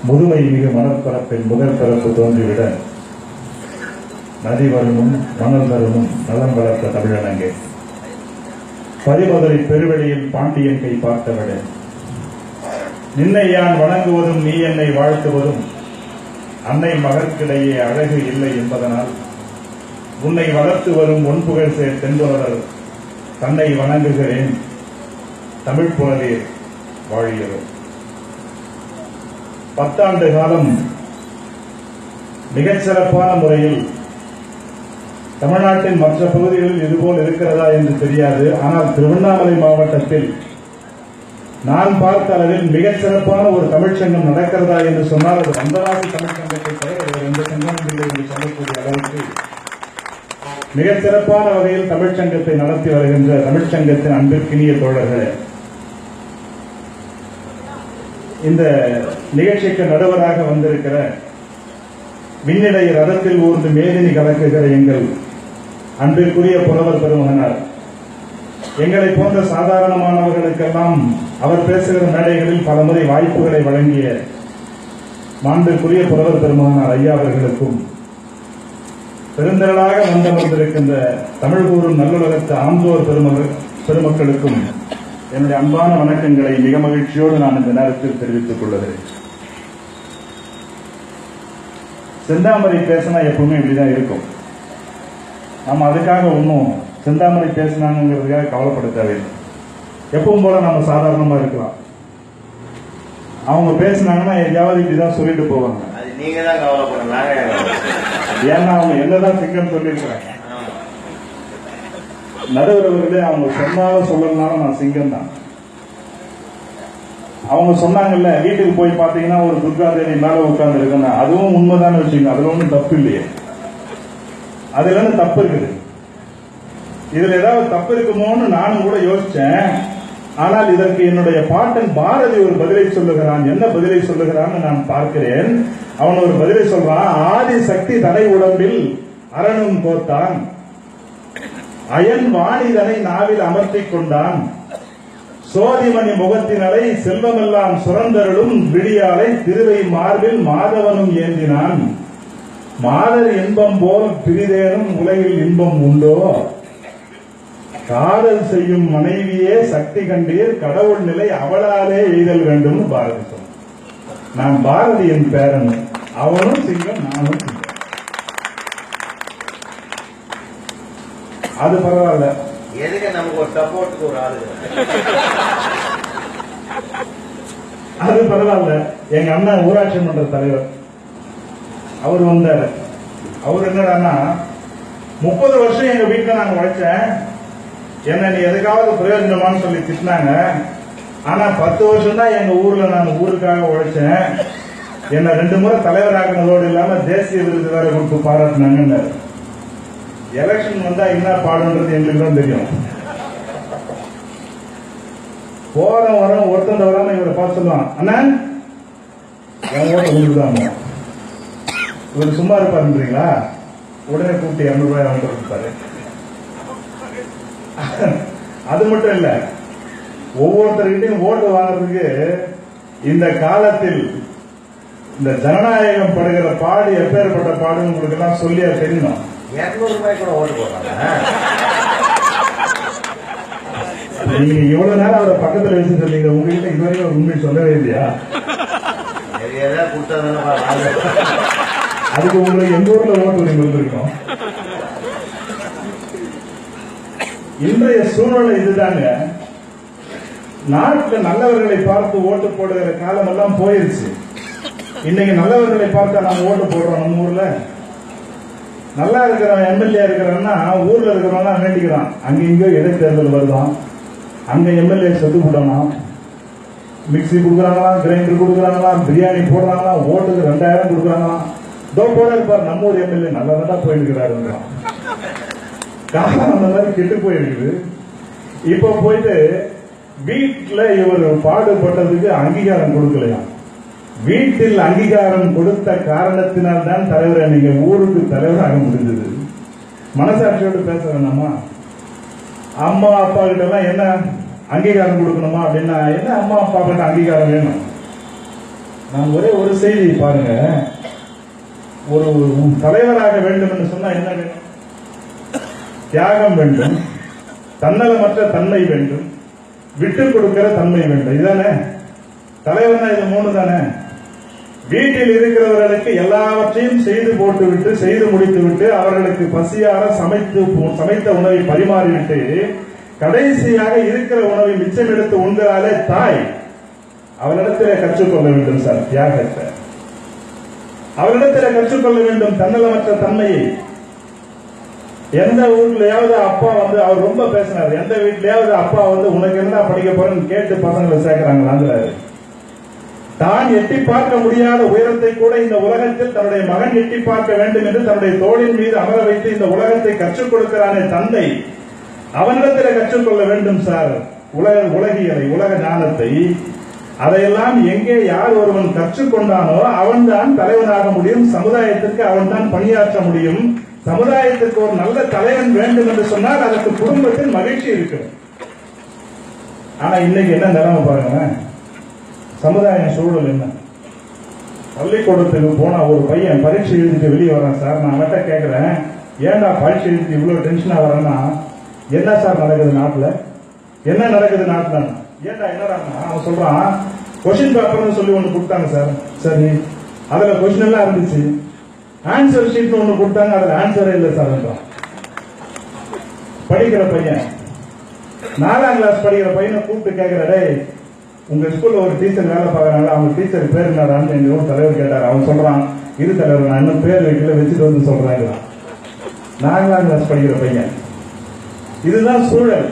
முதுமை மிகு மணற்பரப்பின் முதல் பிறப்பு தோன்றிவிட நதி வருமும் மணல் தருமும் நலம் வளர்த்த தமிழனங்கே பதிமதுரை பெருவெளியில் பாண்டியன் கை பார்த்தவிட நின்னை யான் வணங்குவதும் நீ என்னை வாழ்த்துவதும் அன்னை மகற்கிடையே அழகு இல்லை என்பதனால் உன்னை வளர்த்து வரும் ஒன்புகழ் சேர் தென்தொடர் தன்னை வணங்குகிறேன் தமிழ் புலவீர் வாழியவர். 10 ஆண்டு காலம் மிகச் சிறப்பான முறையில் தமிழ்நாட்டின் மற்ற பகுதிகளில் இதுபோல் இருக்கிறதா என்று தெரியாது. ஆனால் திருவண்ணாமலை மாவட்டத்தில் நான் பார்த்த அளவில் மிகச் சிறப்பான ஒரு தமிழ்ச்சங்கம் நடக்கிறதா என்று சொன்னால் அது வந்தவாசி தமிழ்ச்சங்கத்தை தவிர எந்த சங்கமும் இல்லை என்று சொல்லக்கூடிய அளவுக்கு மிகச் சிறப்பான வகையில் தமிழ்ச்சங்கத்தை நடத்தி வருகின்ற தமிழ்ச்சங்கத்தின் அன்பிற்கினிய தோழர்களே, இந்த நிகழ்ச்சிக்கு நடுவராக வந்திருக்கிற விண்ணிடை ரதத்தில் ஊர்ந்து மேதினி கலக்குகிற எங்கள் அன்பிற்குரிய புலவர் பெருமகனார், எங்களை போன்ற சாதாரணமானவர்களுக்கெல்லாம் அவர் பேசுகிற மேடைகளில் பல முறை வாய்ப்புகளை வழங்கிய மாண்பிற்குரிய புலவர் பெருமகனார் ஐயா அவர்களுக்கும், பெருந்திரளாக வந்திருக்கின்ற தமிழ் கூறும் நல்லுலகத்து ஆந்தோர் பெருமக்களுக்கும் என்னுடைய அன்பான வணக்கங்களை மிக மகிழ்ச்சியோடு நான் இந்த நேரத்தில் தெரிவித்துக் கொள்கிறேன். செந்தாமரை பேசினா எப்பவுமே இப்படிதான் இருக்கும். நம்ம அதுக்காக ஒன்றும் செந்தாமரை பேசினாங்கிறதுக்காக கவலைப்பட தேவையில்லை. எப்பவும் போல நம்ம சாதாரணமா இருக்கலாம். அவங்க பேசினாங்கன்னா எங்கேயாவது இப்படிதான் சொல்லிட்டு போவாங்க. நீங்க தான் கவலைப்படலாம். ஏன்னா அவங்க என்னதான் சிங்கன்னு சொல்லியிருக்கிறாங்க. நடுவர்களே, அவங்க சொன்னாலும் சொல்லலனாலும் நான் சிங்கம் தான். அவங்க சொன்னாங்கல்ல, வீட்டுக்கு போய் பாத்தீங்கன்னா ஒரு துர்காதேவி மேல உட்கார்ந்து இருக்குன்னா அதுவும் உண்மைதானே வச்சுங்க. அதுல ஒன்றும் தப்பு இல்லையே. அதுல இருந்து தப்பு இருக்குது. இதுல ஏதாவது தப்பு இருக்குமோன்னு நானும் கூட யோசிச்சேன். ஆனால் இதற்கு என்னுடைய பாட்டன் பாரதி ஒரு பதிலை சொல்லுகிறான். என்ன பதிலை சொல்லுகிறான்னு நான் பார்க்கிறேன். அவன் ஒரு பதிலை சொல்றான். ஆதி சக்தி தலை உடம்பில் அரணும் கோத்தான், அயன் வாணிதனை நாவில் அமர்த்திக் கொண்டான், சோதிமணி முகத்தினரை செல்வமெல்லாம் சுரந்தருளும் விடியாலை திருவை மார்பில் மாதவனும் ஏந்தினான், மாதர் இன்பம் போல் பிரிதேனும் உலகில் இன்பம் உண்டோ, காதல் செய்யும் மனைவியே சக்தி கண்டீர், கடவுள் நிலை அவளாலே எய்தல் வேண்டும் பாரதி சொன்னான். நான் பாரதியின் பேரன். அவனும் சிங்கம், நானும் சிங்கம். அது பரவாயில்ல. எதுக்கு நமக்கு ஒரு சப்போர்ட்டுக்கு ஒரு ஆளு. அது பரவாயில்ல. எங்க அண்ணன் ஊராட்சி மன்ற தலைவர் அவர் வந்தார். அவர் என்னடான்னா, 30 வருஷம் எங்க வீட்டுல நாங்க உழைச்சேன், என்ன நீ எதுக்காவது பிரயோஜனமானு சொல்லி திட்டினாங்க. ஆனா 10 வருஷம் தான் எங்க ஊர்ல நான் ஊருக்காக உழைச்சேன். என்ன 2 முறை தலைவராகினதோடு இல்லாம தேசிய விருது வேற கொடுத்து பாராட்டினாங்க. எலெக்ஷன் வந்தா என்ன பாடுன்றது எங்களுக்கு தான் தெரியும். போற வரம் ஒருத்தந்த வராம இவரை பார்த்து சொல்லுவான், அண்ணா என் ஓட்ட உங்களுக்கு இவர் சும்மா இருப்பாருன்றீங்களா, உடனே கூப்பிட்டு 200 ரூபாய் வாங்கிட்டு கொடுத்தாரு. அது மட்டும் இல்ல, ஒவ்வொருத்தர்கிட்டையும் ஓட்டு வாங்குறதுக்கு இந்த காலத்தில் இந்த ஜனநாயகம் படுகிற பாடு எப்பேற்பட்ட பாடு உங்களுக்கு எல்லாம் சொல்லியா தெரியணும். 200 ரூபாய் கூட ஓட்டு போடுறாங்க. நீங்க இவ்வளவு நேரம் அவரை பக்கத்துல வச்சு சொன்னீங்க, உங்ககிட்ட இதுவரைக்கும் உண்மை சொல்லவே இல்லையா? அதுக்கு உங்களுக்கு எந்த ஊர்ல ஓட்டு உரிமை இருந்திருக்கும். இன்றைய சூழ்நிலை இதுதாங்க. நாட்டில் நல்லவர்களை பார்த்து ஓட்டு போடுகிற காலம் எல்லாம் போயிருச்சு. இன்னைக்கு நல்லவர்களை பார்த்தா நம்ம ஓட்டு போடுறோம். நம்ம ஊர்ல நல்லா இருக்கிறவன் எம்எல்ஏ இருக்கிறவன்னா ஊர்ல இருக்கிறவன் வேண்டிக்கிறான். அங்க இங்கோ இடைத்தேர்தல் வருதான், அங்க எம்எல்ஏ செத்து போடணும், மிக்சி கொடுக்குறாங்களாம், கிரைண்டர் கொடுக்குறாங்களாம், பிரியாணி போடுறாங்களாம், ஓட்டுக்கு 2000 கொடுக்குறாங்களாம். போட இருப்பார் நம்ம ஊர் எம்எல்ஏ நல்லதான் போயிருக்கிறாருன்றான். காலம் அந்த மாதிரி கெட்டு போயிருக்குது. இப்ப போயிட்டு வீட்டுல இவர் பாடுபட்டதுக்கு அங்கீகாரம் கொடுக்கலையா? வீட்டில் அங்கீகாரம் கொடுத்த காரணத்தினால் தான் தலைவரை நீங்க ஊருக்கு தலைவராக முடிஞ்சது. மனசாட்சியோடு பேச வேண்டாமா? அம்மா அப்பா கிட்ட எல்லாம் என்ன அங்கீகாரம் கொடுக்கணுமா அப்படின்னா, என்ன அம்மா அப்பா கிட்ட அங்கீகாரம் வேணும்? நான் ஒரே ஒரு செய்தி பாருங்க. ஒரு தலைவராக வேண்டும் என்று சொன்னா என்ன வேணும்? தியாகம் வேண்டும், தன்னலமற்ற தன்மை வேண்டும், விட்டுக் கொடுக்கிற தன்மை வேண்டும். இதுதானே தலைவர்னா? இது மூணு தானே. வீட்டில் இருக்கிறவர்களுக்கு எல்லாவற்றையும் செய்து போட்டுவிட்டு, செய்து முடித்துவிட்டு, அவர்களுக்கு பசியார சமைத்த உணவை பரிமாறிவிட்டு, கடைசியாக இருக்கிற உணவை மிச்சம் எடுத்து உண்கிறாலே தாய், அவரிடத்தில் கற்றுக்கொள்ள வேண்டும் சார் தியாகத்தை. அவரிடத்தில் கற்றுக்கொள்ள வேண்டும் தன்னலமற்ற தன்மையை. எந்த வீட்லயாவது அப்பா வந்து அவர் ரொம்ப பேசினார், எந்த வீட்லயாவது அப்பா வந்து உனக்கு என்ன படிக்க போறேன்னு கேட்டு பசங்களை சேர்க்கிறாங்களாங்கிறாரு. தான் எட்டி பார்க்க முடியாத உயரத்தை கூட இந்த உலகத்தில் தன்னுடைய மகன் எட்டி பார்க்க வேண்டும் என்று தன்னுடைய தோளின் மீது அமர வைத்து இந்த உலகத்தை கற்றுக் கொடுக்கிறானே தந்தை, அவனிடத்தில் கற்றுக்கொள்ள வேண்டும் சார் உலகியலை, உலக ஞானத்தை. அதையெல்லாம் எங்கே யார் ஒருவன் கற்றுக்கொண்டானோ அவன்தான் தலைவனாக முடியும், சமுதாயத்திற்கு அவன் தான் பணியாற்ற முடியும். சமுதாயத்திற்கு ஒரு நல்ல தலைவன் வேண்டும் என்று சொன்னால் அதற்கு குடும்பத்தில் மகிழ்ச்சி இருக்கு. ஆனா இன்னைக்கு என்ன நிலைமை பாருங்க, சமுதாய சூழல் என்ன? பள்ளிக்கூடத்துக்கு போனா ஒரு பையன் பரீட்சை எழுதிட்டு வெளியே வரான் சார். நான் அவன்கிட்ட கேட்கிறேன், ஏன்டா பரீட்சை எழுதிட்டு இவ்வளவு டென்ஷனா வரேன்னா, என்ன சார் நடக்குது நாட்டுல, என்ன நடக்குது நாட்டுல, ஏன்டா என்னடா? அவன் சொல்றான், கொஸ்டின் பேப்பர்னு சொல்லி ஒண்ணு கொடுத்தாங்க சார். சரி, அதுல கொஸ்டின் எல்லாம் இருந்துச்சு, ஆன்சர் ஷீட் ஒண்ணு கொடுத்தாங்க, அதுல ஆன்சரே இல்லை சார். படிக்கிற பையன், 4ஆம் கிளாஸ் படிக்கிற பையனை கூப்பிட்டு கேட்கிறடே, உங்க ஸ்கூல்ல ஒரு டீச்சர் வேலை பார்க்கறாங்க, அவங்க டீச்சர் பேர் என்னடான்னு எங்க ஊர் தலைவர் கேட்டார். அவன் சொல்றான், இரு தலைவர் நான் இன்னும் பேர் வைக்கல, வச்சுட்டு வந்து சொல்றாங்க. 4ஆம் கிளாஸ் படிக்கிற பையன். இதுதான் சூழல்.